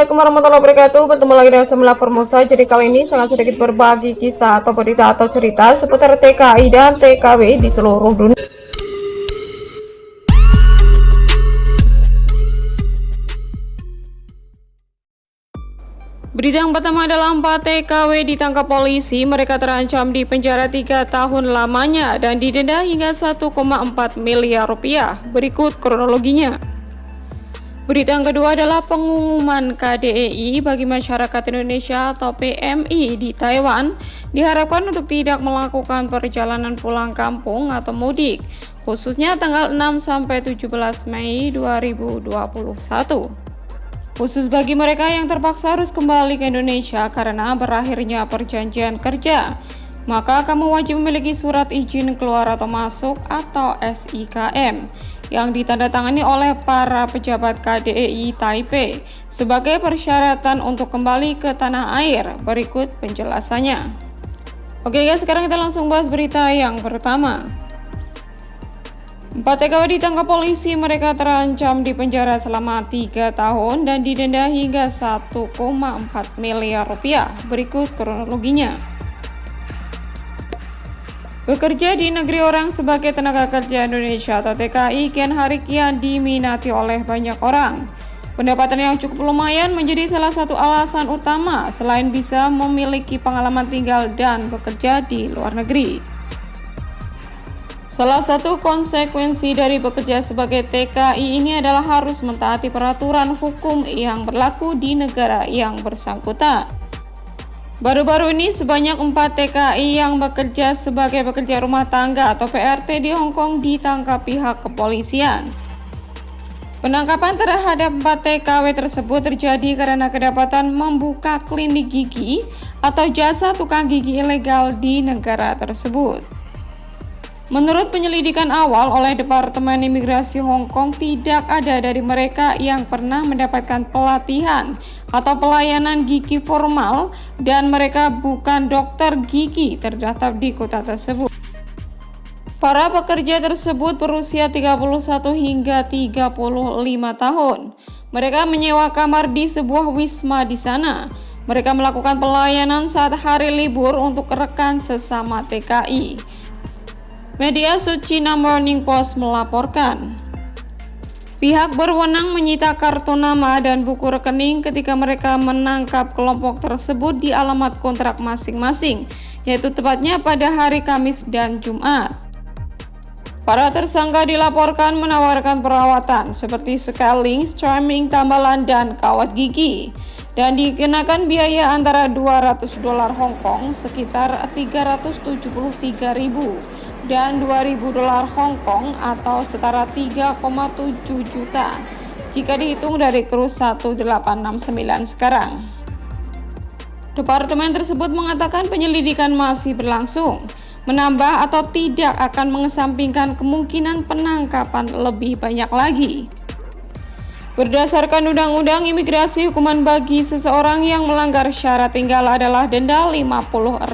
Assalamualaikum warahmatullahi wabarakatuh. Bertemu lagi dengan Semula Formosa. Jadi kali ini sangat sedikit berbagi kisah atau berita atau cerita seputar TKI dan TKW di seluruh dunia. Berita yang pertama adalah 4 TKW ditangkap polisi. Mereka terancam di penjara 3 tahun lamanya dan didenda hingga 1,4 miliar rupiah. Berikut kronologinya. Berita yang kedua adalah pengumuman KDEI bagi masyarakat Indonesia atau PMI di Taiwan diharapkan untuk tidak melakukan perjalanan pulang kampung atau mudik, khususnya tanggal 6 sampai 17 Mei 2021. Khusus bagi mereka yang terpaksa harus kembali ke Indonesia karena berakhirnya perjanjian kerja, maka kamu wajib memiliki surat izin keluar atau masuk atau SIKM yang ditandatangani oleh para pejabat KDEI Taipei sebagai persyaratan untuk kembali ke tanah air. Berikut penjelasannya. Oke guys, sekarang kita langsung bahas berita yang pertama. 4 TKW ditangkap polisi. Mereka terancam di penjara selama 3 tahun dan didenda hingga 1,4 miliar rupiah. Berikut kronologinya. Bekerja di negeri orang sebagai tenaga kerja Indonesia atau TKI kian hari kian diminati oleh banyak orang. Pendapatan yang cukup lumayan menjadi salah satu alasan utama selain bisa memiliki pengalaman tinggal dan bekerja di luar negeri. Salah satu konsekuensi dari bekerja sebagai TKI ini adalah harus mentaati peraturan hukum yang berlaku di negara yang bersangkutan. Baru-baru ini sebanyak 4 TKI yang bekerja sebagai pekerja rumah tangga atau PRT di Hong Kong ditangkap pihak kepolisian. Penangkapan terhadap 4 TKW tersebut terjadi karena kedapatan membuka klinik gigi atau jasa tukang gigi ilegal di negara tersebut. Menurut penyelidikan awal oleh Departemen Imigrasi Hong Kong, tidak ada dari mereka yang pernah mendapatkan pelatihan atau pelayanan gigi formal dan mereka bukan dokter gigi terdaftar di kota tersebut. Para pekerja tersebut berusia 31 hingga 35 tahun. Mereka menyewa kamar di sebuah wisma di sana. Mereka melakukan pelayanan saat hari libur untuk rekan sesama TKI. Media China Morning Post melaporkan, pihak berwenang menyita kartu nama dan buku rekening ketika mereka menangkap kelompok tersebut di alamat kontrak masing-masing, yaitu tepatnya pada hari Kamis dan Jumat. Para tersangka dilaporkan menawarkan perawatan seperti scaling, streaming tambalan, dan kawat gigi, dan dikenakan biaya antara $200 Hong Kong sekitar 373.000 dan $2.000 Hong Kong atau setara 3,7 juta jika dihitung dari kurs 1869 sekarang. Departemen tersebut mengatakan penyelidikan masih berlangsung, menambah atau tidak akan mengesampingkan kemungkinan penangkapan lebih banyak lagi. Berdasarkan Undang-Undang Imigrasi, hukuman bagi seseorang yang melanggar syarat tinggal adalah denda $50.000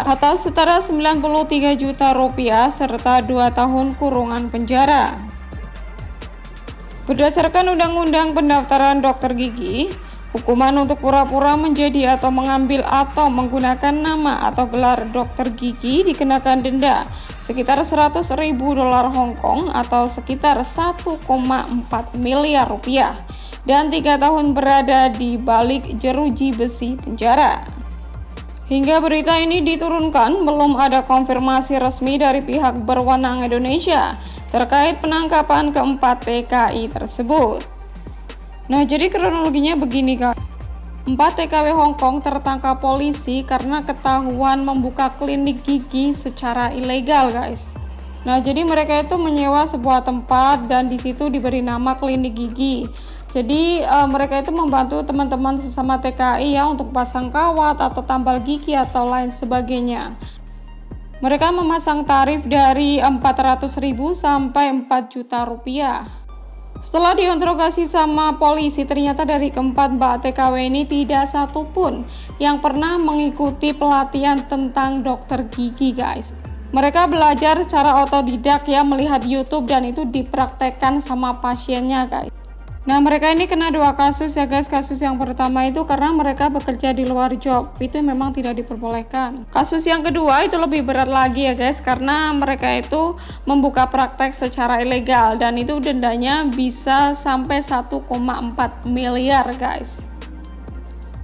atau setara 93 juta rupiah serta 2 tahun kurungan penjara. Berdasarkan Undang-Undang Pendaftaran Dokter Gigi, hukuman untuk pura-pura menjadi atau mengambil atau menggunakan nama atau gelar dokter gigi dikenakan denda sekitar $100.000 Hong Kong atau sekitar 1,4 miliar rupiah dan 3 tahun berada di balik jeruji besi penjara. Hingga berita ini diturunkan, belum ada konfirmasi resmi dari pihak berwenang Indonesia terkait penangkapan keempat TKI tersebut. Nah, jadi kronologinya begini guys. 4 TKW Hong Kong tertangkap polisi karena ketahuan membuka klinik gigi secara ilegal guys. Nah, jadi mereka itu menyewa sebuah tempat dan di situ diberi nama klinik gigi. Jadi mereka itu membantu teman-teman sesama TKI ya untuk pasang kawat atau tambal gigi atau lain sebagainya. Mereka memasang tarif dari 400.000 sampai 4 juta rupiah. Setelah diinterogasi sama polisi, ternyata dari keempat TKW ini tidak satupun yang pernah mengikuti pelatihan tentang dokter gigi guys. Mereka belajar secara otodidak ya, melihat YouTube dan itu dipraktekkan sama pasiennya guys. Nah, mereka ini kena 2 kasus ya guys. Kasus yang pertama itu karena mereka bekerja di luar job, itu memang tidak diperbolehkan. Kasus yang kedua itu lebih berat lagi ya guys, karena mereka itu membuka praktek secara ilegal dan itu dendanya bisa sampai 1,4 miliar guys.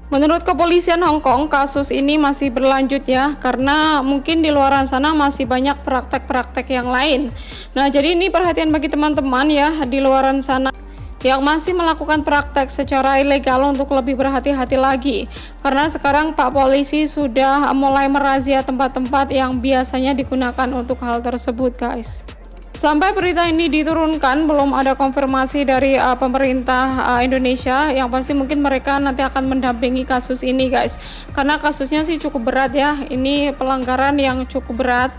Menurut kepolisian Hong Kong, kasus ini masih berlanjut ya, karena mungkin di luar sana masih banyak praktek-praktek yang lain. Nah, jadi ini perhatian bagi teman-teman ya di luar sana yang masih melakukan praktek secara ilegal untuk lebih berhati-hati lagi, karena sekarang Pak Polisi sudah mulai merazia tempat-tempat yang biasanya digunakan untuk hal tersebut guys. Sampai berita ini diturunkan belum ada konfirmasi dari pemerintah Indonesia. Yang pasti mungkin mereka nanti akan mendampingi kasus ini guys, karena kasusnya sih cukup berat ya. Ini pelanggaran yang cukup berat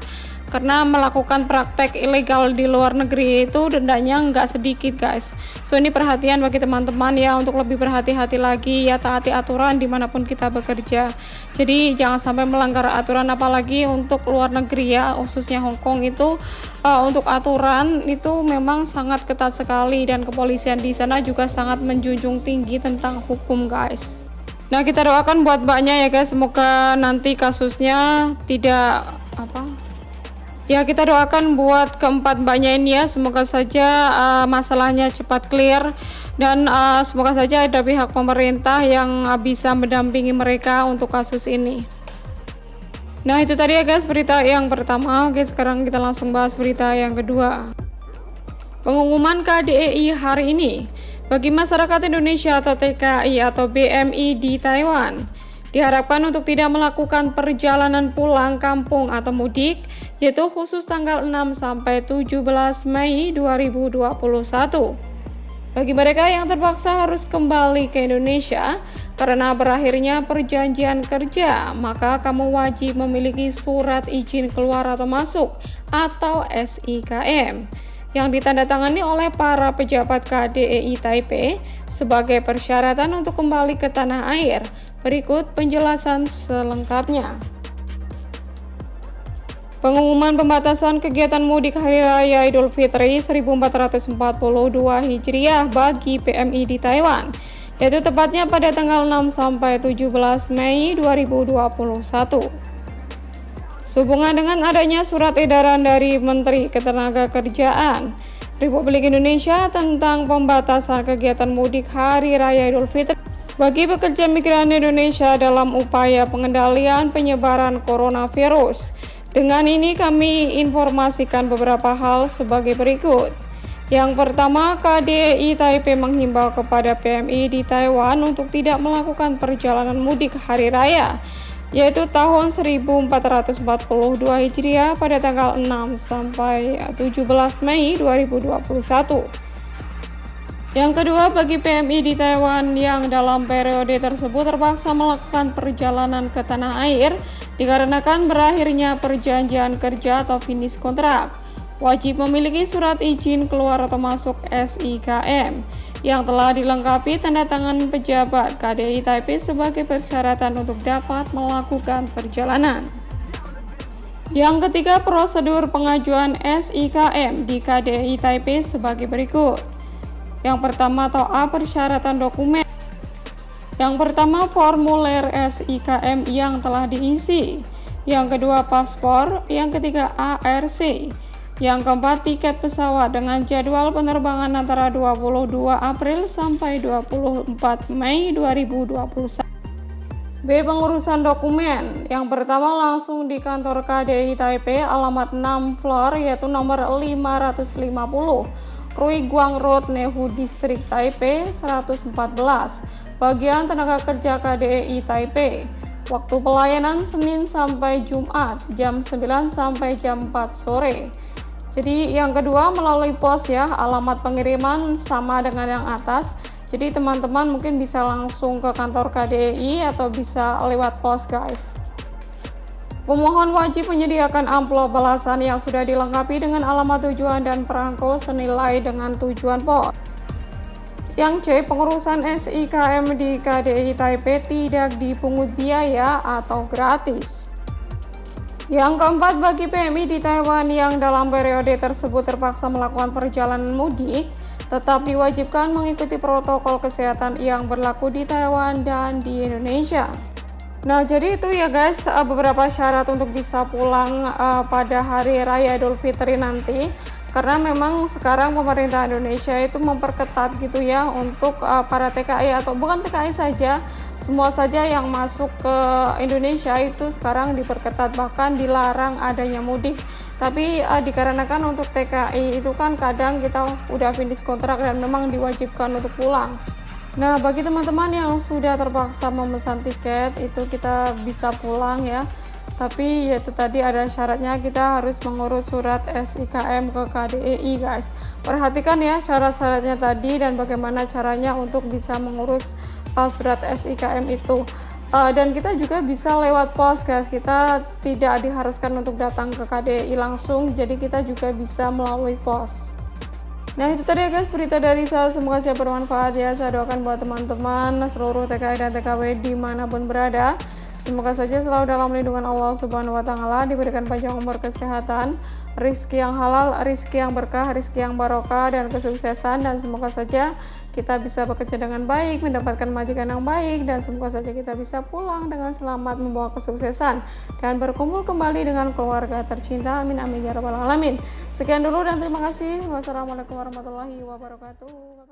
karena melakukan praktek ilegal di luar negeri itu dendanya nggak sedikit guys. So ini perhatian bagi teman-teman ya, untuk lebih berhati-hati lagi ya, taati aturan dimanapun kita bekerja. Jadi jangan sampai melanggar aturan, apalagi untuk luar negeri ya, khususnya Hong Kong itu untuk aturan itu memang sangat ketat sekali, dan kepolisian di sana juga sangat menjunjung tinggi tentang hukum guys. Nah, kita doakan buat mbaknya ya guys, semoga nanti kasusnya tidak ya, kita doakan buat keempat mbaknya ini ya, semoga saja masalahnya cepat clear, dan semoga saja ada pihak pemerintah yang bisa mendampingi mereka untuk kasus ini. Nah, itu tadi ya guys berita yang pertama. Oke, sekarang kita langsung bahas berita yang kedua. Pengumuman KDEI hari ini bagi masyarakat Indonesia atau TKI atau BMI di Taiwan diharapkan untuk tidak melakukan perjalanan pulang kampung atau mudik, yaitu khusus tanggal 6 sampai 17 Mei 2021. Bagi mereka yang terpaksa harus kembali ke Indonesia karena berakhirnya perjanjian kerja, maka kamu wajib memiliki surat izin keluar atau masuk atau SIKM yang ditandatangani oleh para pejabat KDEI Taipei sebagai persyaratan untuk kembali ke tanah air. Berikut penjelasan selengkapnya. Pengumuman pembatasan kegiatan mudik Hari Raya Idul Fitri 1442 Hijriah bagi PMI di Taiwan, yaitu tepatnya pada tanggal 6 sampai 17 Mei 2021. Sehubungan dengan adanya surat edaran dari Menteri Ketenagakerjaan Republik Indonesia tentang pembatasan kegiatan mudik Hari Raya Idul Fitri bagi pekerja migran Indonesia dalam upaya pengendalian penyebaran coronavirus. Dengan ini kami informasikan beberapa hal sebagai berikut. Yang pertama, KDEI Taipei menghimbau kepada PMI di Taiwan untuk tidak melakukan perjalanan mudik hari raya, yaitu tahun 1442 Hijriah pada tanggal 6 sampai 17 Mei 2021. Yang kedua, bagi PMI di Taiwan yang dalam periode tersebut terpaksa melakukan perjalanan ke tanah air dikarenakan berakhirnya perjanjian kerja atau finish kontrak, wajib memiliki surat izin keluar atau masuk SIKM yang telah dilengkapi tanda tangan pejabat KDEI Taipei sebagai persyaratan untuk dapat melakukan perjalanan. Yang ketiga, prosedur pengajuan SIKM di KDEI Taipei sebagai berikut. Yang pertama atau A, persyaratan dokumen. Yang pertama, formulir SIKM yang telah diisi. Yang kedua, paspor. Yang ketiga, ARC. Yang keempat, tiket pesawat dengan jadwal penerbangan antara 22 April sampai 24 Mei 2021. B, pengurusan dokumen. Yang pertama, langsung di kantor KDEI Taipei, alamat 6 floor, yaitu nomor 550. Rui Guang Road, Nehu District, Taipei 114, bagian tenaga kerja KDEI Taipei. Waktu pelayanan Senin sampai Jumat jam 9 sampai jam 4 sore. Jadi yang kedua melalui pos ya, alamat pengiriman sama dengan yang atas. Jadi teman-teman mungkin bisa langsung ke kantor KDEI atau bisa lewat pos guys. Pemohon wajib menyediakan amplop balasan yang sudah dilengkapi dengan alamat tujuan dan perangko senilai dengan tujuan pos. Yang C, pengurusan SIKM di KDEI Taipei tidak dipungut biaya atau gratis. Yang keempat, bagi PMI di Taiwan yang dalam periode tersebut terpaksa melakukan perjalanan mudik tetap diwajibkan mengikuti protokol kesehatan yang berlaku di Taiwan dan di Indonesia. Nah, jadi itu ya guys, beberapa syarat untuk bisa pulang pada hari raya Idul Fitri nanti. Karena memang sekarang pemerintah Indonesia itu memperketat gitu ya untuk para TKI atau bukan TKI saja, semua saja yang masuk ke Indonesia itu sekarang diperketat, bahkan dilarang adanya mudik. Tapi dikarenakan untuk TKI itu kan kadang kita udah finish kontrak dan memang diwajibkan untuk pulang. Nah, bagi teman-teman yang sudah terpaksa memesan tiket itu kita bisa pulang ya. Tapi ya itu tadi ada syaratnya, kita harus mengurus surat SIKM ke KDEI guys. Perhatikan ya syarat-syaratnya tadi dan bagaimana caranya untuk bisa mengurus surat SIKM itu. Dan kita juga bisa lewat pos guys, kita tidak diharuskan untuk datang ke KDEI langsung, jadi kita juga bisa melalui pos. Nah itu tadi ya guys berita dari saya, semoga saya bermanfaat ya. Saya doakan buat teman-teman seluruh TKI dan TKW dimanapun berada, semoga saja selalu dalam lindungan Allah Subhanahu wa Ta'ala, diberikan panjang umur, kesehatan, rizki yang halal, rizki yang berkah, rizki yang barokah, dan kesuksesan. Dan semoga saja kita bisa bekerja dengan baik, mendapatkan majikan yang baik, dan semoga saja kita bisa pulang dengan selamat membawa kesuksesan dan berkumpul kembali dengan keluarga tercinta. Amin amin ya rabbal alamin. Sekian dulu dan terima kasih. Wassalamualaikum warahmatullahi wabarakatuh.